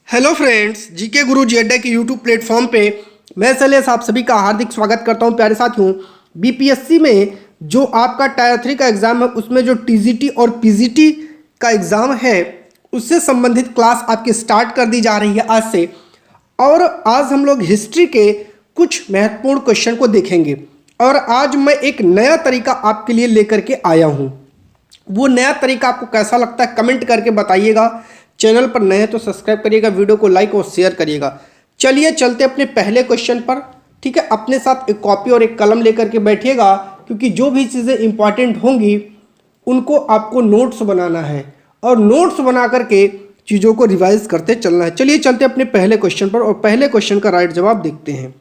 Hello friends, GK गुरु जी अड्डा के YouTube platform पे मैं शैलेश आप सभी का हार्दिक स्वागत करता हूं। प्यारे साथियों, बीपीएससी में जो आपका टायर 3 का एग्ज़ाम है उसमें जो टीजीटी और पीजीटी का एग्ज़ाम है उससे संबंधित क्लास आपकी स्टार्ट कर दी जा रही है आज से। और आज हम लोग हिस्ट्री के कुछ महत्वपूर्ण क्वेश्चन को देखेंगे और आज मैं एक नया तरीका आपके लिए लेकर के आया हूँ। वो नया तरीका आपको कैसा लगता है कमेंट करके बताइएगा। चैनल पर नए हैं तो सब्सक्राइब करिएगा, वीडियो को लाइक और शेयर करिएगा। चलिए चलते अपने पहले क्वेश्चन पर। ठीक है, अपने साथ एक कॉपी और एक कलम लेकर के बैठिएगा क्योंकि जो भी चीज़ें इंपॉर्टेंट होंगी उनको आपको नोट्स बनाना है और नोट्स बना करके चीज़ों को रिवाइज करते चलना है। चलिए चलते अपने पहले क्वेश्चन पर और पहले क्वेश्चन का राइट जवाब देखते हैं।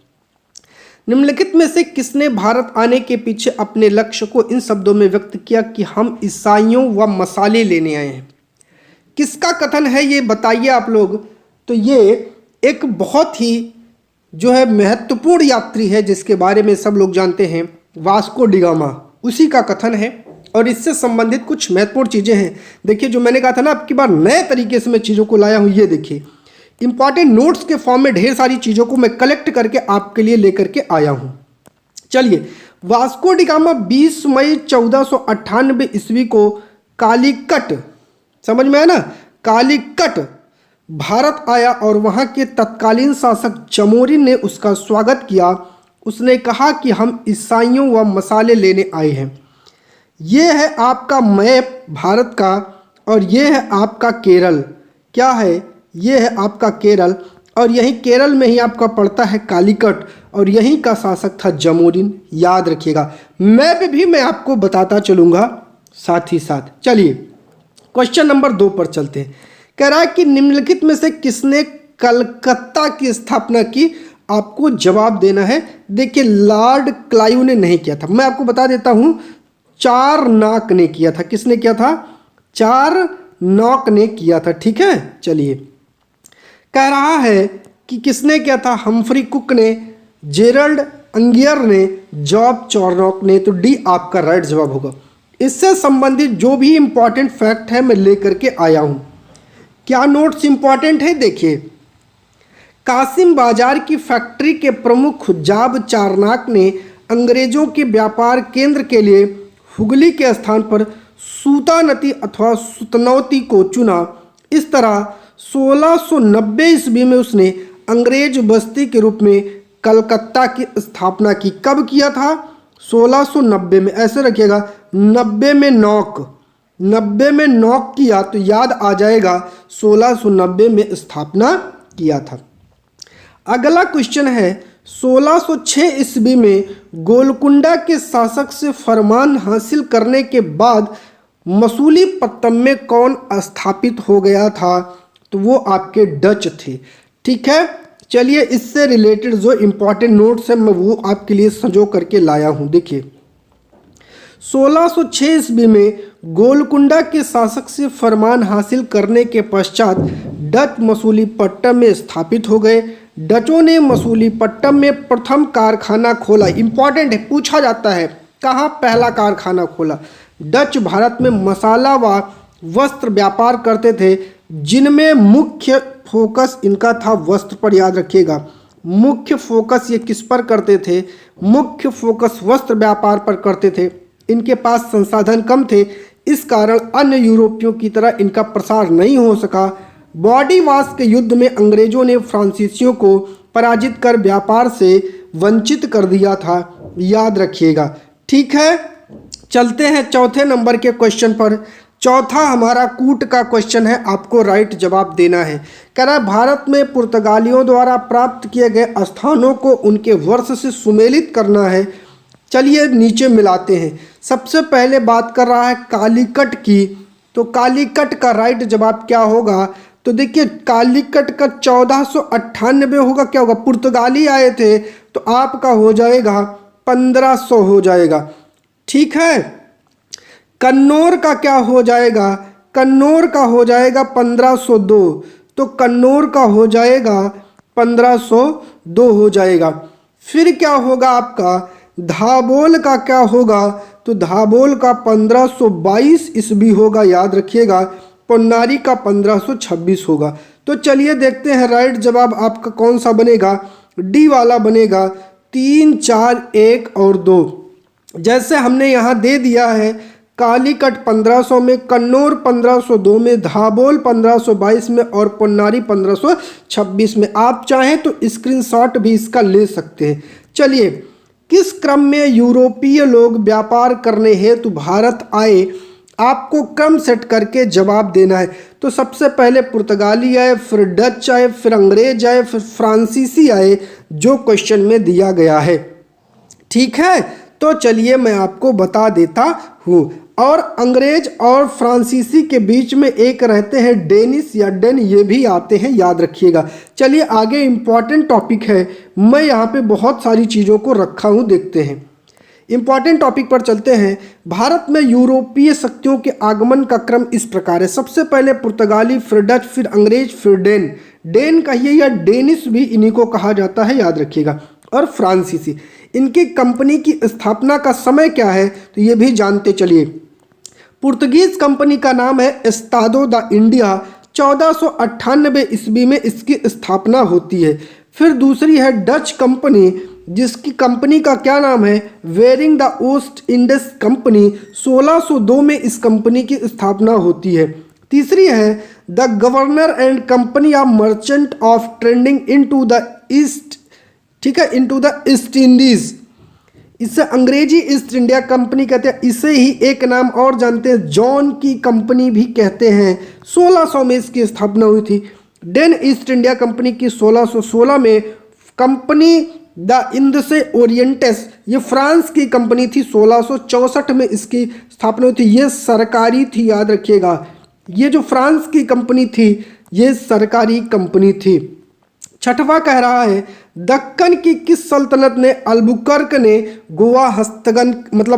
निम्नलिखित में से किसने भारत आने के पीछे अपने लक्ष्य को इन शब्दों में व्यक्त किया कि हम ईसाइयों व मसाले लेने आए हैं? किसका कथन है ये बताइए आप लोग। तो ये एक बहुत ही जो है महत्वपूर्ण यात्री है जिसके बारे में सब लोग जानते हैं, वास्को डी गामा, उसी का कथन है और इससे संबंधित कुछ महत्वपूर्ण चीज़ें हैं। देखिए जो मैंने कहा था ना, अब की बार नए तरीके से मैं चीज़ों को लाया हूँ। ये देखिए इंपॉर्टेंट नोट्स के फॉर्म में ढेर सारी चीज़ों को मैं कलेक्ट करके आपके लिए लेकर के आया हूँ। चलिए, वास्को डी गामा 20 मई 1498 ईस्वी को कालीकट, समझ में आया ना, कालीकट भारत आया और वहाँ के तत्कालीन शासक जमोरिन ने उसका स्वागत किया। उसने कहा कि हम ईसाइयों व मसाले लेने आए हैं। ये है आपका मैप भारत का और ये है आपका केरल। क्या है? ये है आपका केरल और यही केरल में ही आपका पड़ता है कालीकट और यहीं का शासक था जमोरिन। याद रखिएगा, मैप भी मैं आपको बताता चलूँगा साथ ही साथ। चलिए क्वेश्चन नंबर 2 पर चलते हैं। कह रहा है कि निम्नलिखित में से किसने कलकत्ता की स्थापना की? आपको जवाब देना है। देखिए लॉर्ड क्लाइव ने नहीं किया था, मैं आपको बता देता हूं, चारनाक ने किया था। किसने किया था? चारनाक ने किया था। ठीक है, चलिए कह रहा है कि किसने किया था? हम्फ्री कुक ने, जेरल्ड अंगियर ने, जॉब चारनॉक ने। तो डी आपका राइट जवाब होगा। इससे संबंधित जो भी इंपॉर्टेंट फैक्ट है मैं लेकर के आया हूं। क्या नोट्स इंपॉर्टेंट है? देखिए, कासिम बाजार की फैक्ट्री के प्रमुख जॉब चारनाक ने अंग्रेजों के व्यापार केंद्र के लिए हुगली के स्थान पर सूतानती अथवा सुतनौती को चुना। इस तरह 1690 ईस्वी में उसने अंग्रेज बस्ती के रूप में कलकत्ता की स्थापना की। कब किया था? 1690 में। ऐसे रखिएगा, 90 में नॉक किया तो याद आ जाएगा 1690 में स्थापना किया था। अगला क्वेश्चन है, 1606 ईस्वी में गोलकुंडा के शासक से फरमान हासिल करने के बाद मसूलीपट्टनम में कौन स्थापित हो गया था? तो वो आपके डच थे। ठीक है, चलिए इससे रिलेटेड जो इंपॉर्टेंट नोट्स है मैं वो आपके लिए संजो करके लाया हूँ। देखिए 1606 ईस्वी में गोलकुंडा के शासक से फरमान हासिल करने के पश्चात डच मसूलीपट्टनम में स्थापित हो गए। डचों ने मसूलीपट्टनम में प्रथम कारखाना खोला। इंपॉर्टेंट है, पूछा जाता है कहाँ पहला कारखाना खोला। डच भारत में मसाला व वस्त्र व्यापार करते थे जिनमें मुख्य फोकस इनका था वस्त्र पर। याद रखिएगा, मुख्य फोकस ये किस पर करते थे? मुख्य फोकस वस्त्र व्यापार पर करते थे। इनके पास संसाधन कम थे, इस कारण अन्य यूरोपियों की तरह इनका प्रसार नहीं हो सका। बॉडी वॉश के युद्ध में अंग्रेजों ने फ्रांसीसियों को पराजित कर व्यापार से वंचित कर दिया था। याद रखिएगा। ठीक है, चलते हैं चौथे नंबर के क्वेश्चन पर। चौथा हमारा कूट का क्वेश्चन है, आपको राइट जवाब देना है। कह रहा है भारत में पुर्तगालियों द्वारा प्राप्त किए गए स्थानों को उनके वर्ष से सुमेलित करना है। चलिए नीचे मिलाते हैं। सबसे पहले बात कर रहा है कालीकट की, तो कालीकट का राइट जवाब क्या होगा? तो देखिए कालीकट का 1498 होगा। क्या होगा? पुर्तगाली आए थे तो आपका हो जाएगा 1500 हो जाएगा। ठीक है, कन्नौर का क्या हो जाएगा? कन्नौर का हो जाएगा 1502। तो कन्नौर का हो जाएगा 1502 हो जाएगा। फिर क्या होगा आपका? धाबोल का क्या होगा? तो धाबोल का 1522 ईस्वी होगा। याद रखिएगा, पोन्नारी का 1526 होगा। तो चलिए देखते हैं राइट जवाब आपका कौन सा बनेगा। डी वाला बनेगा, 3, 4, 1 और 2। जैसे हमने यहाँ दे दिया है कालीकट 1500 में, कन्नौर 1502 में, धाबोल 1522 में और पोन्नारी 1526 में। आप चाहें तो स्क्रीनशॉट भी इसका ले सकते हैं। चलिए, किस क्रम में यूरोपीय लोग व्यापार करने हेतु भारत आए, आपको क्रम सेट करके जवाब देना है। तो सबसे पहले पुर्तगाली आए, फिर डच आए, फिर अंग्रेज आए, फिर फ्रांसीसी आए, जो क्वेश्चन में दिया गया है। ठीक है, तो चलिए मैं आपको बता देता हूँ। और अंग्रेज और फ्रांसीसी के बीच में एक रहते हैं डेनिस या डेन, ये भी आते हैं, याद रखिएगा। चलिए आगे इम्पॉर्टेंट टॉपिक है, मैं यहाँ पे बहुत सारी चीज़ों को रखा हूँ, देखते हैं। इम्पॉर्टेंट टॉपिक पर चलते हैं। भारत में यूरोपीय शक्तियों के आगमन का क्रम इस प्रकार है। सबसे पहले पुर्तगाली, फिर डच, फिर अंग्रेज, फिर डेन। डेन कहिए या डेनिस भी इन्हीं को कहा जाता है, याद रखिएगा। और फ्रांसीसी। इनकी कंपनी की स्थापना का समय क्या है, तो ये भी जानते चलिए। पुर्तगीज कंपनी का नाम है एस्तादो द इंडिया। 1498 ईस्वी में इसकी स्थापना होती है। फिर दूसरी है डच कंपनी, जिसकी कंपनी का क्या नाम है, वेरिंग द ओस्ट इंडस कंपनी। 1602 में इस कंपनी की स्थापना होती है। तीसरी है the governor and company of merchant of trading into the east, ठीक है, इनटू द ईस्ट इंडीज। इसे अंग्रेजी ईस्ट इंडिया कंपनी कहते हैं। इसे ही एक नाम और जानते हैं, जॉन की कंपनी भी कहते हैं। 1600 में इसकी स्थापना हुई थी। डेन ईस्ट इंडिया कंपनी की 1616 में। कंपनी द इंडसे ओरिएंटेस, ये फ्रांस की कंपनी थी। 1664 में इसकी स्थापना हुई थी। ये सरकारी थी, याद रखिएगा। ये जो फ्रांस की कंपनी थी, ये सरकारी कंपनी थी। छठवां कह रहा है दक्कन की किस सल्तनत ने अल्बुकर्क ने गोवा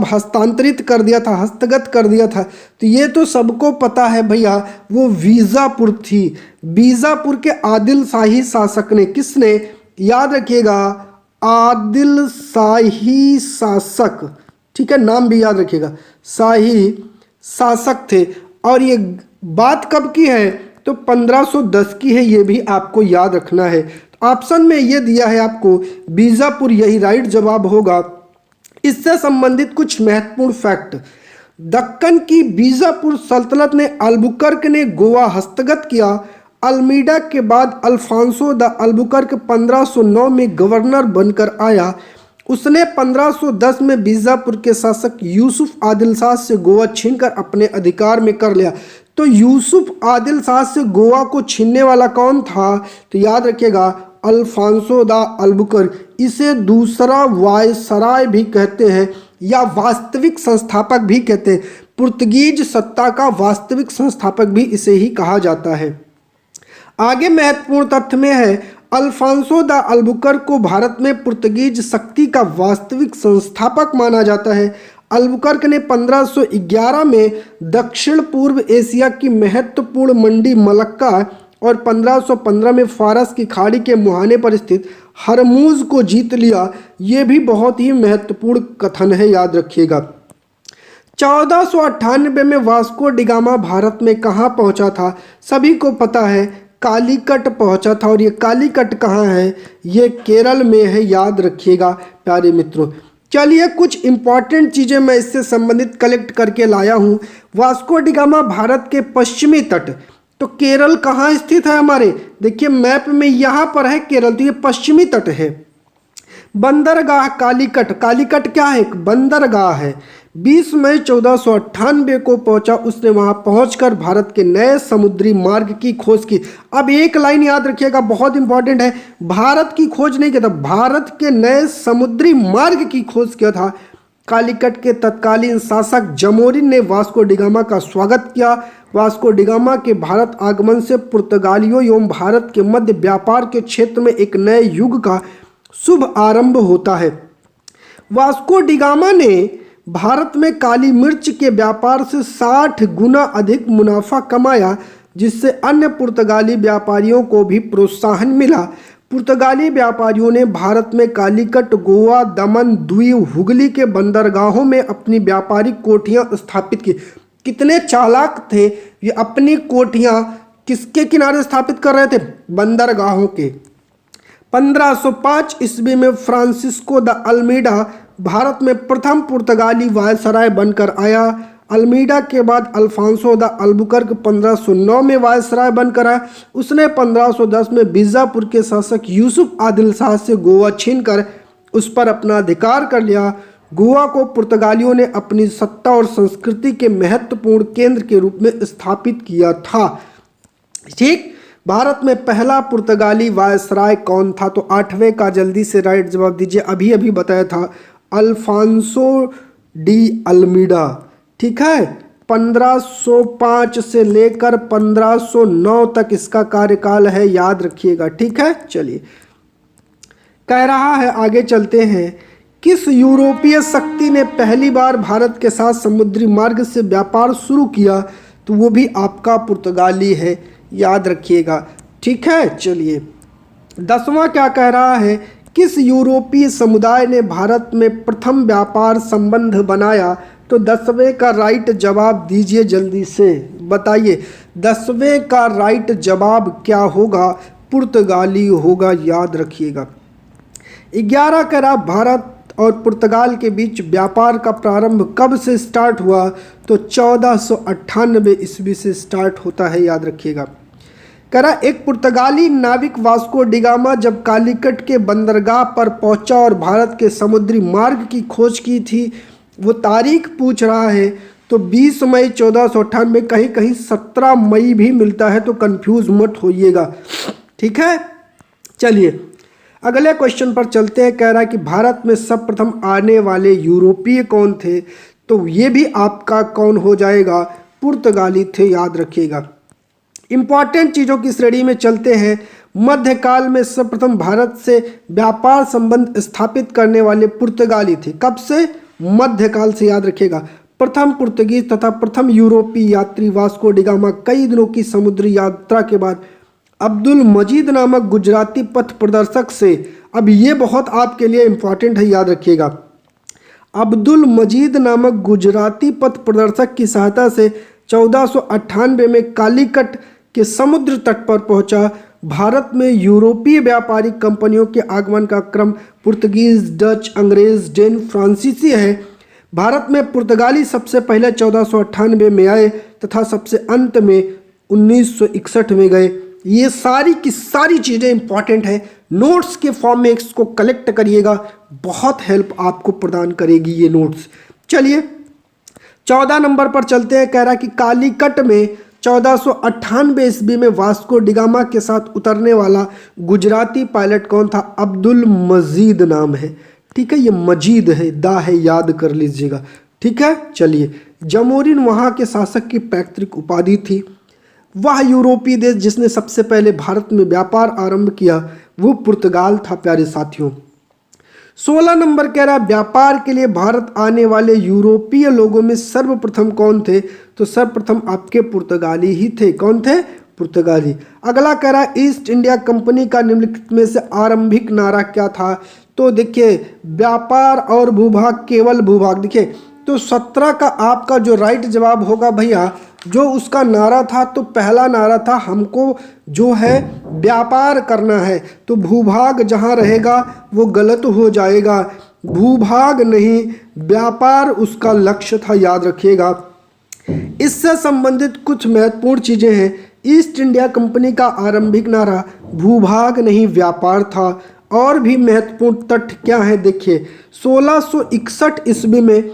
हस्तांतरित कर दिया था, हस्तगत कर दिया था। तो ये तो सबको पता है भैया, वो बीजापुर थी। बीजापुर के आदिल शाही शासक ने, किसने, याद रखिएगा, आदिल शाही शासक, ठीक है, नाम भी याद रखिएगा, शाही शासक थे। और ये बात कब की है, तो 1510 की है, ये भी आपको याद रखना है। ऑप्शन में ये दिया है आपको बीजापुर, यही राइट जवाब होगा। इससे संबंधित कुछ महत्वपूर्ण फैक्ट। दक्कन की बीजापुर सल्तनत ने अल्बुकर्क ने गोवा हस्तगत किया। अल्मीडा के बाद अल्फांसो द अल्बुकर्क 1509 में गवर्नर बनकर आया। उसने 1510 में बीजापुर के शासक यूसुफ आदिल शाह से गोवा छीनकर अपने अधिकार में कर लिया। तो यूसुफ आदिल शाह से गोवा को छीनने वाला कौन था, तो याद रखिएगा अल्फांसो द अल्बुकर्क। इसे दूसरा वायसराय भी कहते हैं या वास्तविक संस्थापक भी कहते हैं। पुर्तगीज सत्ता का वास्तविक संस्थापक भी इसे ही कहा जाता है। आगे महत्वपूर्ण तथ्य में है अल्फांसो द अल्बुकर्क को भारत में पुर्तगीज शक्ति का वास्तविक संस्थापक माना जाता है। अल्बुकर्क ने 1511 में दक्षिण पूर्व एशिया की महत्वपूर्ण मंडी मलक्का और 1515 में फारस की खाड़ी के मुहाने पर स्थित हरमूज को जीत लिया। ये भी बहुत ही महत्वपूर्ण कथन है, याद रखिएगा। 1498 में वास्को डिगामा भारत में कहाँ पहुँचा था, सभी को पता है, कालीकट पहुँचा था। और ये कालीकट कहाँ है, ये केरल में है, याद रखिएगा प्यारे मित्रों। चलिए कुछ इंपॉर्टेंट चीज़ें मैं इससे संबंधित कलेक्ट करके लाया हूँ। वास्को डिगामा भारत के पश्चिमी तट, तो केरल कहाँ स्थित है हमारे, देखिए मैप में यहाँ पर है केरल, तो ये पश्चिमी तट है। बंदरगाह कालीकट, कालीकट क्या है, एक बंदरगाह है। 20 मई 1498 को पहुंचा। उसने वहां पहुंचकर भारत के नए समुद्री मार्ग की खोज की। अब एक लाइन याद रखिएगा, बहुत इंपॉर्टेंट है, भारत की खोज नहीं किया था, भारत के नए समुद्री मार्ग की खोज किया था। कालीकट के तत्कालीन शासक जमोरिन ने वास्को डिगामा का स्वागत किया। वास्को डिगामा के भारत आगमन से पुर्तगालियों एवं भारत के मध्य व्यापार के क्षेत्र में एक नए युग का शुभ आरंभ होता है। वास्को डिगामा ने भारत में काली मिर्च के व्यापार से 60 गुना अधिक मुनाफा कमाया, जिससे अन्य पुर्तगाली व्यापारियों को भी प्रोत्साहन मिला। पुर्तगाली व्यापारियों ने भारत में कालीकट, गोवा, दमन, दीव, हुगली के बंदरगाहों में अपनी व्यापारिक कोठियां स्थापित की। कितने चालाक थे ये, अपनी कोठियां किसके किनारे स्थापित कर रहे थे? बंदरगाहों के। 1505 ईस्वी में फ्रांसिस्को द अल्मीडा भारत में प्रथम पुर्तगाली वायसराय बनकर आया। अल्मीडा के बाद अल्फांसो द अल्बुकर्क 1509 में वायसराय बनकर आया। उसने 1510 में बीजापुर के शासक यूसुफ आदिल शाह से गोवा छीनकर उस पर अपना अधिकार कर लिया। गोवा को पुर्तगालियों ने अपनी सत्ता और संस्कृति के महत्वपूर्ण केंद्र के रूप में स्थापित किया था। ठीक, भारत में पहला पुर्तगाली वायसराय कौन था? तो 8वें का जल्दी से राइट जवाब दीजिए। अभी अभी बताया था, अल्फांसो डी अल्मीडा। ठीक है, 1505 से लेकर 1509 तक इसका कार्यकाल है, याद रखिएगा। ठीक है, चलिए कह रहा है, आगे चलते हैं। किस यूरोपीय शक्ति ने पहली बार भारत के साथ समुद्री मार्ग से व्यापार शुरू किया? तो वो भी आपका पुर्तगाली है, याद रखिएगा। ठीक है, चलिए 10वां क्या कह रहा है? किस यूरोपीय समुदाय ने भारत में प्रथम व्यापार संबंध बनाया? तो 10वें का राइट जवाब दीजिए, जल्दी से बताइए। 10वें का राइट जवाब क्या होगा? पुर्तगाली होगा, याद रखिएगा। 11 कह रहा, भारत और पुर्तगाल के बीच व्यापार का प्रारंभ कब से स्टार्ट हुआ? तो 1498 ईस्वी से स्टार्ट होता है, याद रखिएगा। कह रहा, एक पुर्तगाली नाविक वास्को डिगामा जब कालीकट के बंदरगाह पर पहुंचा और भारत के समुद्री मार्ग की खोज की थी, वो तारीख पूछ रहा है। तो 20 मई 1498, कहीं कहीं 17 मई भी मिलता है, तो कंफ्यूज मत होइएगा। ठीक है, चलिए अगले क्वेश्चन पर चलते हैं। कह रहा है कि भारत में सर्वप्रथम आने वाले यूरोपीय कौन थे? तो ये भी आपका कौन हो जाएगा? पुर्तगाली थे, याद रखिएगा। इंपॉर्टेंट चीज़ों की श्रेणी में चलते हैं। मध्यकाल में सर्वप्रथम भारत से व्यापार संबंध स्थापित करने वाले पुर्तगाली थे। कब से? मध्यकाल से, याद रखिएगा। प्रथम पुर्तगीज तथा प्रथम यूरोपीय यात्री वास्को डिगामा कई दिनों की समुद्री यात्रा के बाद अब्दुल मजीद नामक गुजराती पथ प्रदर्शक से, अब ये बहुत आपके लिए इंपॉर्टेंट है, याद रखिएगा। अब्दुल मजीद नामक गुजराती पथ प्रदर्शक की सहायता से 1498 में कालीकट के समुद्र तट पर पहुंचा। भारत में यूरोपीय व्यापारिक कंपनियों के आगमन का क्रम पुर्तगीज, डच, अंग्रेज, डेन, फ्रांसीसी है। भारत में पुर्तगाली सबसे पहले 1498 में आए तथा सबसे अंत में 1961 में गए। ये सारी की सारी चीज़ें इंपॉर्टेंट है, नोट्स के फॉर्म में इसको कलेक्ट करिएगा, बहुत हेल्प आपको प्रदान करेगी ये नोट्स। चलिए 14 नंबर पर चलते हैं। कह रहा है कि कालीकट में 1498 ईस्वी में वास्को डिगामा के साथ उतरने वाला गुजराती पायलट कौन था? अब्दुल मजीद नाम है। ठीक है, ये मजीद है, दा है, याद कर लीजिएगा। ठीक है, चलिए जमोरिन वहाँ के शासक की पैतृक उपाधि थी। वह यूरोपीय देश जिसने सबसे पहले भारत में व्यापार आरंभ किया वो पुर्तगाल था, प्यारे साथियों। 16 नंबर कह रहा है, व्यापार के लिए भारत आने वाले यूरोपीय लोगों में सर्वप्रथम कौन थे? तो सर्वप्रथम आपके पुर्तगाली ही थे। कौन थे? पुर्तगाली। अगला कह रहा है, ईस्ट इंडिया कंपनी का निम्नलिखित में से आरंभिक नारा क्या था? तो देखिए, व्यापार और भूभाग, केवल भूभाग। देखिए, तो 17 का आपका जो राइट जवाब होगा भैया, जो उसका नारा था, तो पहला नारा था हमको जो है व्यापार करना है, तो भूभाग जहाँ रहेगा वो गलत हो जाएगा, भूभाग नहीं व्यापार उसका लक्ष्य था, याद रखिएगा। इससे संबंधित कुछ महत्वपूर्ण चीज़ें हैं। ईस्ट इंडिया कंपनी का आरंभिक नारा भूभाग नहीं व्यापार था। और भी महत्वपूर्ण तथ्य क्या है देखिए, 1661 ईस्वी में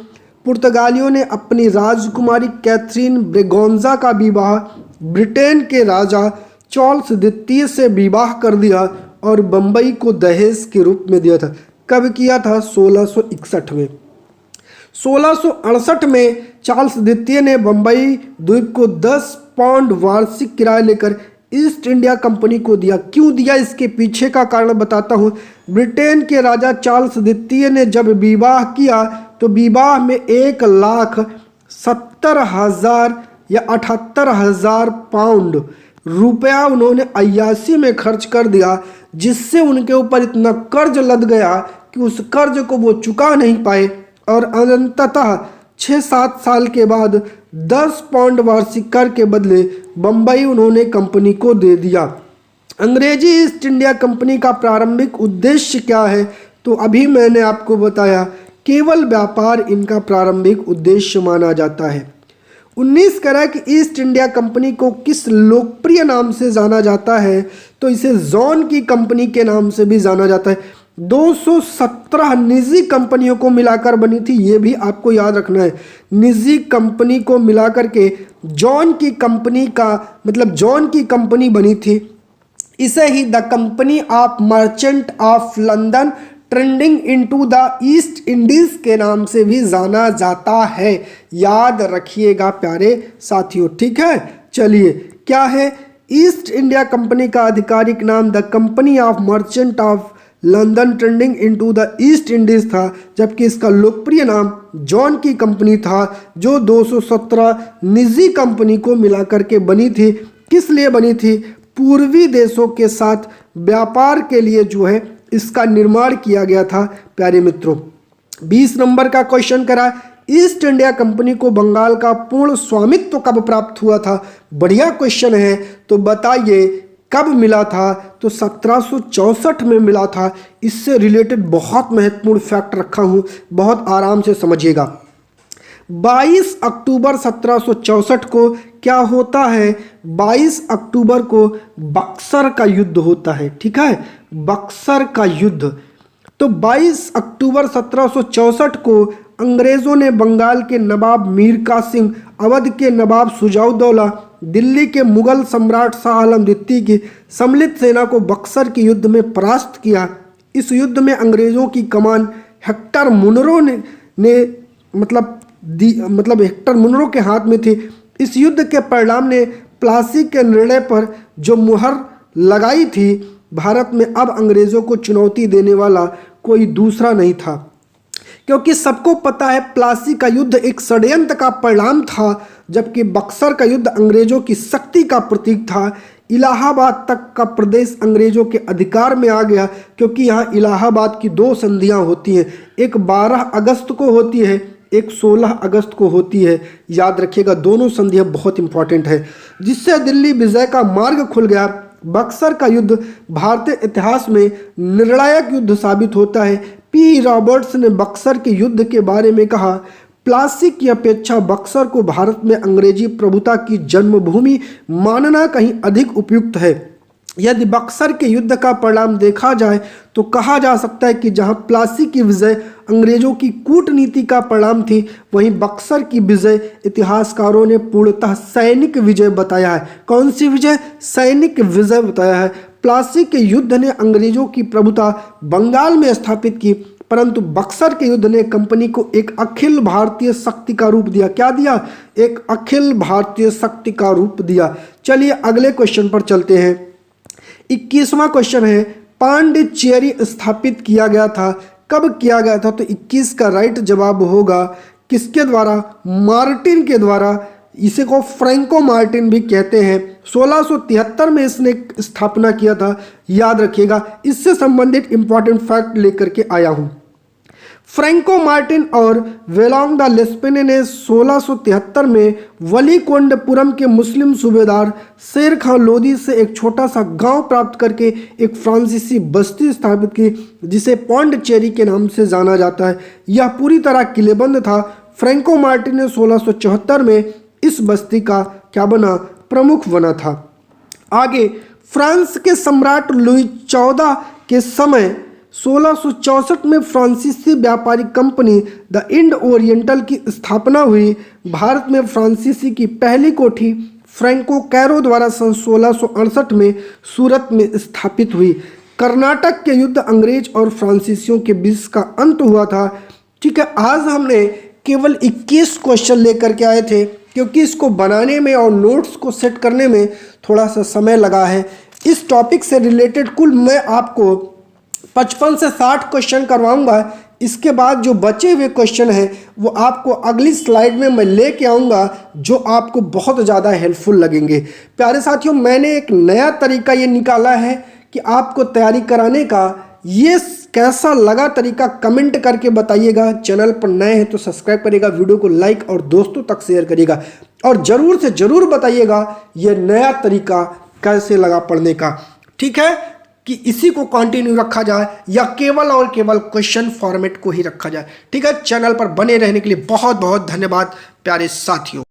पुर्तगालियों ने अपनी राजकुमारी कैथरीन ब्रेगोन्जा का विवाह ब्रिटेन के राजा चार्ल्स द्वितीय से विवाह कर दिया और बम्बई को दहेज के रूप में दिया था। कब किया था? 1661 में। 1668 में चार्ल्स द्वितीय ने बम्बई द्वीप को 10 पाउंड वार्षिक किराया लेकर ईस्ट इंडिया कंपनी को दिया। क्यों दिया, इसके पीछे का कारण बताता हूँ। ब्रिटेन के राजा चार्ल्स द्वितीय ने जब विवाह किया तो विवाह में 1,70,000 या 78,000 पाउंड रुपया उन्होंने अय्यासी में खर्च कर दिया, जिससे उनके ऊपर इतना कर्ज लद गया कि उस कर्ज को वो चुका नहीं पाए और अंततः 6-7 साल के बाद 10 पाउंड वार्षिक कर के बदले बम्बई उन्होंने कंपनी को दे दिया। अंग्रेजी ईस्ट इंडिया कंपनी का प्रारंभिक उद्देश्य क्या है? तो अभी मैंने आपको बताया, केवल व्यापार इनका प्रारंभिक उद्देश्य माना जाता है। 19 कैरेट ईस्ट इंडिया कंपनी को किस लोकप्रिय नाम से जाना जाता है? तो इसे जॉन की कंपनी के नाम से भी जाना जाता है। 217 निजी कंपनियों को मिलाकर बनी थी, ये भी आपको याद रखना है। निजी कंपनी को मिलाकर के जॉन की कंपनी का मतलब जॉन की कंपनी बनी थी। इसे ही the company of merchant of London trading into the East Indies के नाम से भी जाना जाता है। याद रखिएगा प्यारे साथियों, ठीक है। चलिए, क्या है? ईस्ट इंडिया कंपनी का आधिकारिक नाम the company of merchant of London trading into the East Indies था, जबकि इसका लोकप्रिय नाम जॉन की कंपनी था, जो 217 निजी कंपनी को मिलाकर के बनी थी। किस लिए बनी थी? पूर्वी देशों के साथ व्यापार के लिए जो है इसका निर्माण किया गया था। प्यारे मित्रों, 20 नंबर का क्वेश्चन करा, ईस्ट इंडिया कंपनी को बंगाल का पूर्ण स्वामित्व कब प्राप्त हुआ था? बढ़िया क्वेश्चन है, तो बताइए कब मिला था? तो 1764 में मिला था। इससे रिलेटेड बहुत महत्वपूर्ण फैक्ट रखा हूं, बहुत आराम से समझिएगा। 22 अक्टूबर 1764 को क्या होता है? 22 अक्टूबर को बक्सर का युद्ध होता है, ठीक है, बक्सर का युद्ध। तो 22 अक्टूबर 1764 को अंग्रेज़ों ने बंगाल के नवाब मीर कासिम, अवध के नवाब शुजाउद्दौला, दिल्ली के मुगल सम्राट शाह आलम द्वितीय की सम्मिलित सेना को बक्सर के युद्ध में परास्त किया। इस युद्ध में अंग्रेज़ों की कमान हेक्टर मुनरो ने हेक्टर मुनरो के हाथ में थी। इस युद्ध के परिणाम ने प्लासी के निर्णय पर जो मुहर लगाई थी, भारत में अब अंग्रेज़ों को चुनौती देने वाला कोई दूसरा नहीं था, क्योंकि सबको पता है प्लासी का युद्ध एक षड्यंत्र का परिणाम था, जबकि बक्सर का युद्ध अंग्रेज़ों की शक्ति का प्रतीक था। इलाहाबाद तक का प्रदेश अंग्रेज़ों के अधिकार में आ गया, क्योंकि यहाँ इलाहाबाद की 2 संधियाँ होती हैं, एक 12 अगस्त को होती है, एक 16 अगस्त को होती है। याद रखिएगा, दोनों संधियाँ बहुत इंपॉर्टेंट है, जिससे दिल्ली विजय का मार्ग खुल गया। बक्सर का युद्ध भारतीय इतिहास में निर्णायक युद्ध साबित होता है। पी रॉबर्ट्स ने बक्सर के युद्ध के बारे में कहा, प्लासी की अपेक्षा बक्सर को भारत में अंग्रेजी प्रभुता की जन्मभूमि मानना कहीं अधिक उपयुक्त है। यदि बक्सर के युद्ध का परिणाम देखा जाए तो कहा जा सकता है कि जहां प्लासी की विजय अंग्रेजों की कूटनीति का परिणाम थी, वहीं बक्सर की विजय इतिहासकारों ने पूर्णतः सैनिक विजय बताया है। कौन सी विजय? सैनिक विजय बताया है। प्लासी के युद्ध ने अंग्रेजों की प्रभुता बंगाल में स्थापित की, परंतु बक्सर के युद्ध ने कंपनी को एक अखिल भारतीय शक्ति का रूप दिया। क्या दिया? एक अखिल भारतीय शक्ति का रूप दिया। चलिए अगले क्वेश्चन पर चलते हैं। 21वां क्वेश्चन है, पांडिचेरी स्थापित किया गया था, कब किया गया था? तो 21 का राइट जवाब होगा किसके द्वारा? मार्टिन के द्वारा। इसे को फ्रैंको मार्टिन भी कहते हैं। 1673 में इसने स्थापना किया था। याद रखिएगा, इससे संबंधित इंपॉर्टेंट फैक्ट लेकर के आया हूं। फ्रैंको मार्टिन और वेलोंग द लेस्पिने ने 1673 में वलीकोंडपुरम के मुस्लिम सूबेदार शेर खां लोदी से एक छोटा सा गांव प्राप्त करके एक फ्रांसीसी बस्ती स्थापित की, जिसे पौंडचेरी के नाम से जाना जाता है। यह पूरी तरह किलेबंद था। फ्रैंको मार्टिन ने 1674 में इस बस्ती का क्या बना? प्रमुख बना था। आगे, फ्रांस के सम्राट लुई 14 के समय 1664 में फ्रांसीसी व्यापारिक कंपनी द इंड ओरिएंटल की स्थापना हुई। भारत में फ्रांसीसी की पहली कोठी फ्रैंको कैरो द्वारा सन 1668 में सूरत में स्थापित हुई। कर्नाटक के युद्ध अंग्रेज और फ्रांसीसियों के बीच का अंत हुआ था। ठीक है, आज हमने केवल 21 क्वेश्चन लेकर के आए थे, क्योंकि इसको बनाने में और नोट्स को सेट करने में थोड़ा सा समय लगा है। इस टॉपिक से रिलेटेड कुल मैं आपको 55 से 60 क्वेश्चन करवाऊंगा। इसके बाद जो बचे हुए क्वेश्चन हैं वो आपको अगली स्लाइड में मैं लेके आऊँगा, जो आपको बहुत ज़्यादा हेल्पफुल लगेंगे। प्यारे साथियों, मैंने एक नया तरीका ये निकाला है कि आपको तैयारी कराने का। ये कैसा लगा तरीका कमेंट करके बताइएगा। चैनल पर नए हैं तो सब्सक्राइब करिएगा, वीडियो को लाइक और दोस्तों तक शेयर करिएगा और ज़रूर से ज़रूर बताइएगा ये नया तरीका कैसे लगा पढ़ने का। ठीक है, कि इसी को कंटिन्यू रखा जाए या केवल और केवल क्वेश्चन फॉर्मेट को ही रखा जाए। ठीक है, चैनल पर बने रहने के लिए बहुत बहुत धन्यवाद प्यारे साथियों।